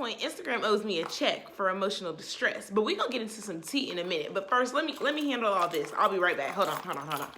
point, Instagram owes me a check for emotional distress. But we're gonna get into some tea in a minute. But first, let me handle all this. I'll be right back. Hold on.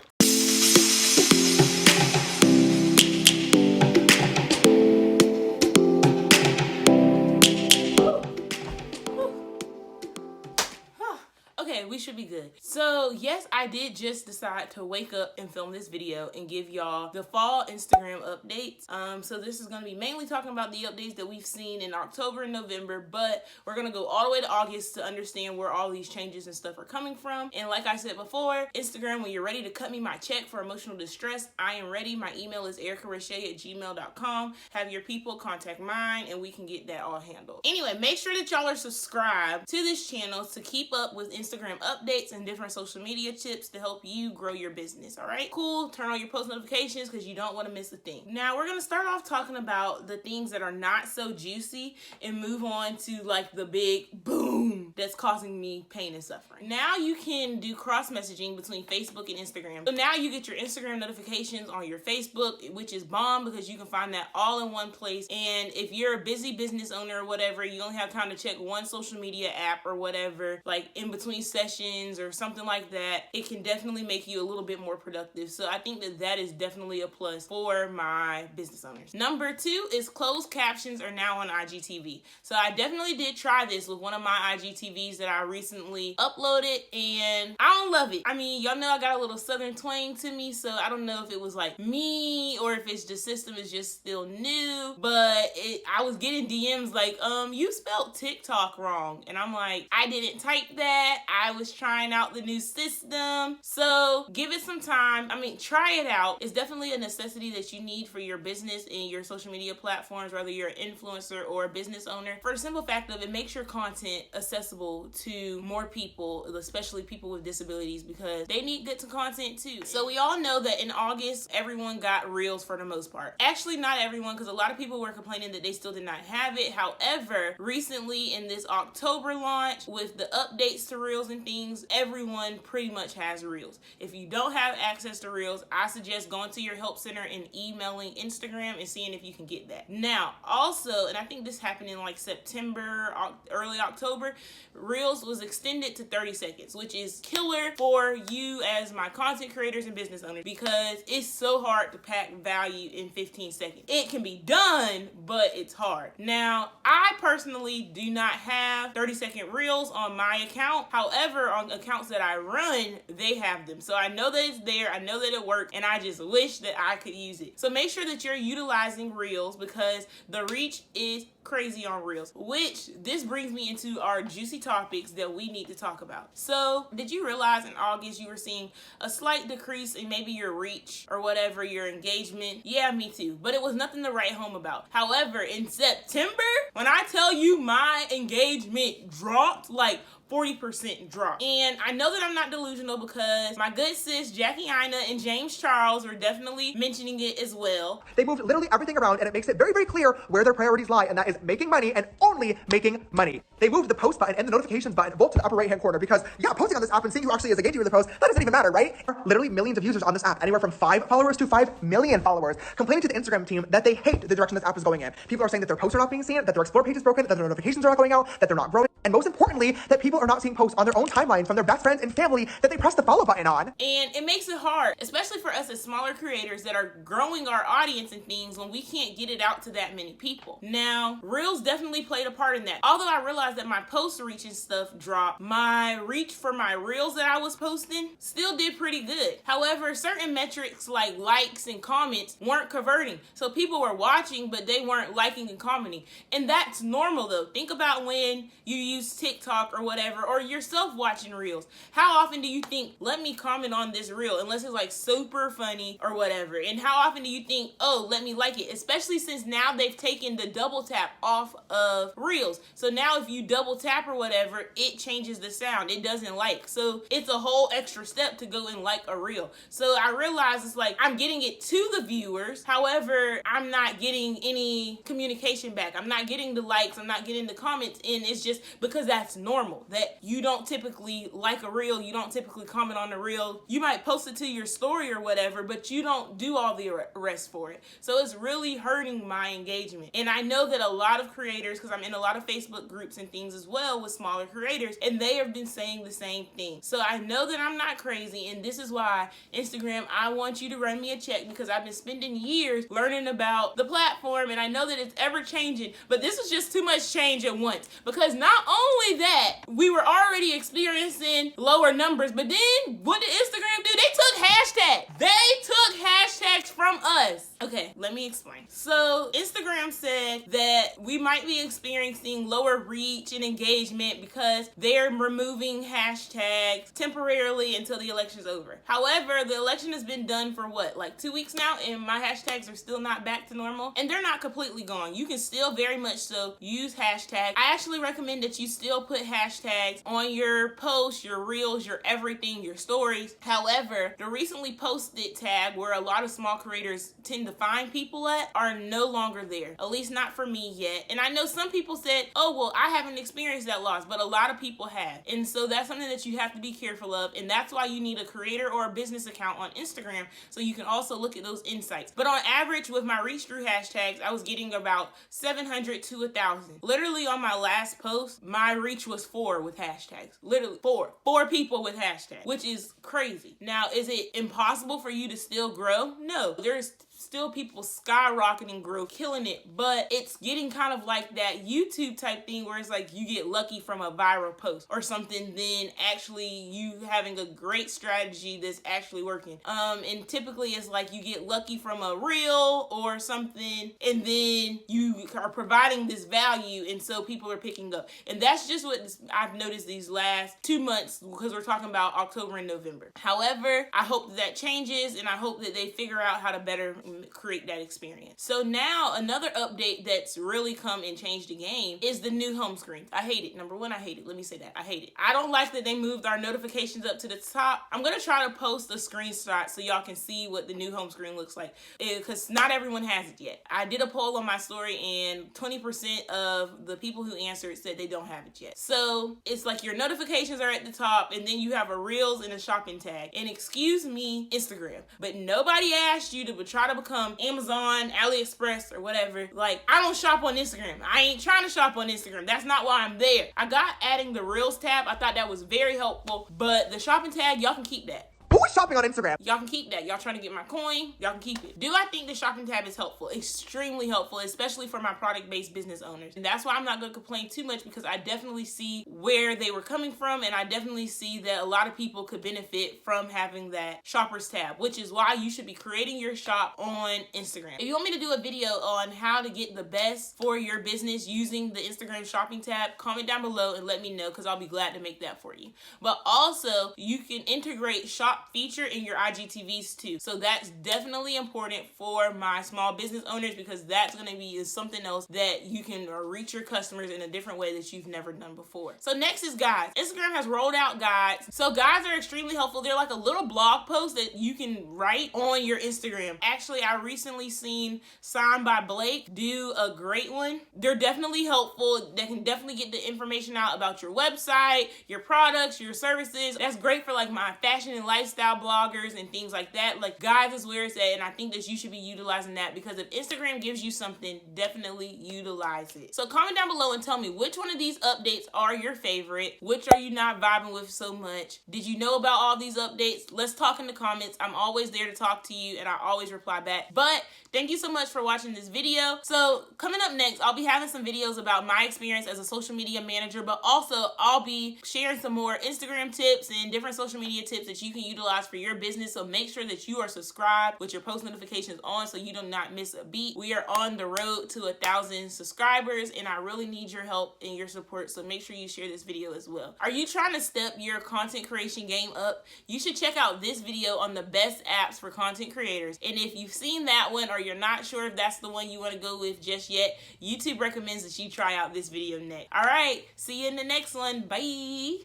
Okay, we should be good. So yes, I did just decide to wake up and film this video and give y'all the fall Instagram updates. So this is gonna be mainly talking about the updates that we've seen in October and November, but we're gonna go all the way to August to understand where all these changes and stuff are coming from. And like I said before, Instagram, when you're ready to cut me my check for emotional distress, I am ready. My email is ericarashay@gmail.com. Have your people contact mine and we can get that all handled. Anyway, make sure that y'all are subscribed to this channel to keep up with Instagram updates and different social media tips to help you grow your business. All right, cool. Turn on your post notifications because you don't want to miss a thing. Now we're gonna start off talking about the things that are not so juicy and move on to like the big boom that's causing me pain and suffering. Now you can do cross messaging between Facebook and Instagram. So now you get your Instagram notifications on your Facebook, which is bomb because you can find that all in one place. And if you're a busy business owner or whatever, you only have time to check one social media app or whatever, like in between sessions or something like that, it can definitely make you a little bit more productive. So I think that that is definitely a plus for my business owners. Number 2 is closed captions are now on IGTV. So I definitely did try this with one of my IGTVs that I recently uploaded and I don't love it. I mean, y'all know I got a little southern twang to me, so I don't know if it was like me or if it's the system is just still new, but I was getting DMs like, you spelled TikTok wrong. And I'm like, I didn't type that. I was trying out the new system. So give it some time. I mean, try it out. It's definitely a necessity that you need for your business and your social media platforms, whether you're an influencer or a business owner. For the simple fact of it makes your content accessible to more people, especially people with disabilities, because they need good content too. So we all know that in August, everyone got Reels for the most part. Actually, not everyone, because a lot of people were complaining that they still did not have it. However, recently in this October launch with the updates to Reels and things, everyone pretty much has Reels. If you don't have access to Reels, I suggest going to your help center and emailing Instagram and seeing if you can get that. Now, also, and I think this happened in like September, early October, Reels was extended to 30 seconds, which is killer for you as my content creators and business owners because it's so hard to pack value in 15 seconds. It can be done, but it's hard. Now, I personally do not have 30-second Reels on my account. However, on accounts that I run, they have them. So I know that it's there, I know that it works, and I just wish that I could use it. So make sure that you're utilizing Reels because the reach is crazy on Reels, which this brings me into our juicy topics that we need to talk about. So did you realize in August you were seeing a slight decrease in maybe your reach or whatever, your engagement? Yeah, me too, but it was nothing to write home about. However, in September, when I tell you my engagement dropped like 40% drop. And I know that I'm not delusional because my good sis Jackie Ina and James Charles were definitely mentioning it as well. They moved literally everything around and it makes it very, very clear where their priorities lie, and that is making money and only making money. They moved the post button and the notifications button both to the upper right hand corner because yeah, posting on this app and seeing who actually is engaging with the post, that doesn't even matter, right? Literally millions of users on this app, anywhere from 5 followers to 5 million followers, complaining to the Instagram team that they hate the direction this app is going in. People are saying that their posts are not being seen, that their explore page is broken, that their notifications are not going out, that they're not growing, and most importantly, that people are not seeing posts on their own timeline from their best friends and family that they press the follow button on. And it makes it hard, especially for us as smaller creators that are growing our audience and things when we can't get it out to that many people. Now, Reels definitely played a part in that. Although I realized that my post reach and stuff dropped, my reach for my Reels that I was posting still did pretty good. However, certain metrics like likes and comments weren't converting. So people were watching, but they weren't liking and commenting. And that's normal though. Think about when you use TikTok or whatever, or yourself watching Reels. How often do you think, let me comment on this Reel, unless it's like super funny or whatever? And how often do you think, oh, let me like it? Especially since now they've taken the double tap off of Reels. So now if you double tap or whatever, it changes the sound. It doesn't like. So it's a whole extra step to go and like a Reel. So I realized it's like, I'm getting it to the viewers. However, I'm not getting any communication back. I'm not getting the likes. I'm not getting the comments. And it's just because that's normal. That you don't typically like a reel, you don't typically comment on the reel. You might post it to your story or whatever, but you don't do all the rest for it. So it's really hurting my engagement. And I know that a lot of creators, because I'm in a lot of Facebook groups and things as well with smaller creators, and they have been saying the same thing. So I know that I'm not crazy, and this is why Instagram, I want you to run me a check, because I've been spending years learning about the platform, and I know that it's ever changing, but this was just too much change at once. Because not only that, we were already experiencing lower numbers, but then what did Instagram do? They took hashtags. They took hashtags from us. Okay, let me explain. So Instagram said that we might be experiencing lower reach and engagement because they're removing hashtags temporarily until the election's over. However, the election has been done for what, like 2 weeks now, and my hashtags are still not back to normal, and they're not completely gone. You can still very much so use hashtags. I actually recommend that you still put hashtags on your posts, your reels, your everything, your stories. However, the recently posted tag, where a lot of small creators tend to find people at, are no longer there. At least not for me yet. And I know some people said, oh, well, I haven't experienced that loss, but a lot of people have. And so that's something that you have to be careful of. And that's why you need a creator or a business account on Instagram, so you can also look at those insights. But on average, with my reach through hashtags, I was getting about 700 to 1,000. Literally on my last post, my reach was 4 with hashtags. Literally 4 people with hashtags, which is crazy. Now, is it impossible for you to still grow? No, there's still people skyrocketing growth, killing it, but it's getting kind of like that YouTube type thing where it's like you get lucky from a viral post or something, then actually you having a great strategy that's actually working. And typically it's like you get lucky from a reel or something, and then you are providing this value, and so people are picking up. And that's just what I've noticed these last 2 months, because we're talking about October and November. However, I hope that changes, and I hope that they figure out how to better create that experience. So now another update that's really come and changed the game is the new home screen. I hate it. Number one, I hate it. Let me say that. I hate it. I don't like that they moved our notifications up to the top. I'm going to try to post a screenshot so y'all can see what the new home screen looks like, because not everyone has it yet. I did a poll on my story, and 20% of the people who answered said they don't have it yet. So it's like your notifications are at the top, and then you have a Reels and a shopping tag. And excuse me, Instagram, but nobody asked you to try to become Amazon, AliExpress, or whatever. Like, I don't shop on Instagram. I ain't trying to shop on Instagram. That's not why I'm there. I got adding the Reels tab. I thought that was very helpful, but the shopping tag, y'all can keep that. Who is shopping on Instagram? Y'all can keep that. Y'all trying to get my coin, y'all can keep it. Do I think the shopping tab is helpful? Extremely helpful, especially for my product-based business owners. And that's why I'm not going to complain too much, because I definitely see where they were coming from, and I definitely see that a lot of people could benefit from having that shoppers tab, which is why you should be creating your shop on Instagram. If you want me to do a video on how to get the best for your business using the Instagram shopping tab, comment down below and let me know, because I'll be glad to make that for you. But also, you can integrate shop feature in your IGTVs too. So that's definitely important for my small business owners, because that's going to be something else that you can reach your customers in a different way that you've never done before. So next is guides. Instagram has rolled out guides. So guides are extremely helpful. They're like a little blog post that you can write on your Instagram. Actually, I recently seen Signed by Blake do a great one. They're definitely helpful. They can definitely get the information out about your website, your products, your services. That's great for like my fashion and lifestyle bloggers and things like that. Like, guides is where it's at, and I think that you should be utilizing that, because if Instagram gives you something, definitely utilize it. So comment down below and tell me which one of these updates are your favorite. Which are you not vibing with so much? Did you know about all these updates? Let's talk in the comments. I'm always there to talk to you, and I always reply back. But thank you so much for watching this video. So coming up next, I'll be having some videos about my experience as a social media manager, but also I'll be sharing some more Instagram tips and different social media tips that you can utilize for your business. So make sure that you are subscribed with your post notifications on so you do not miss a beat. We are on the road to 1,000 subscribers, and I really need your help and your support. So make sure you share this video as well. Are you trying to step your content creation game up? You should check out this video on the best apps for content creators. And if you've seen that one, or you're not sure if that's the one you want to go with just yet, YouTube recommends that you try out this video next. All right, see you in the next one. Bye.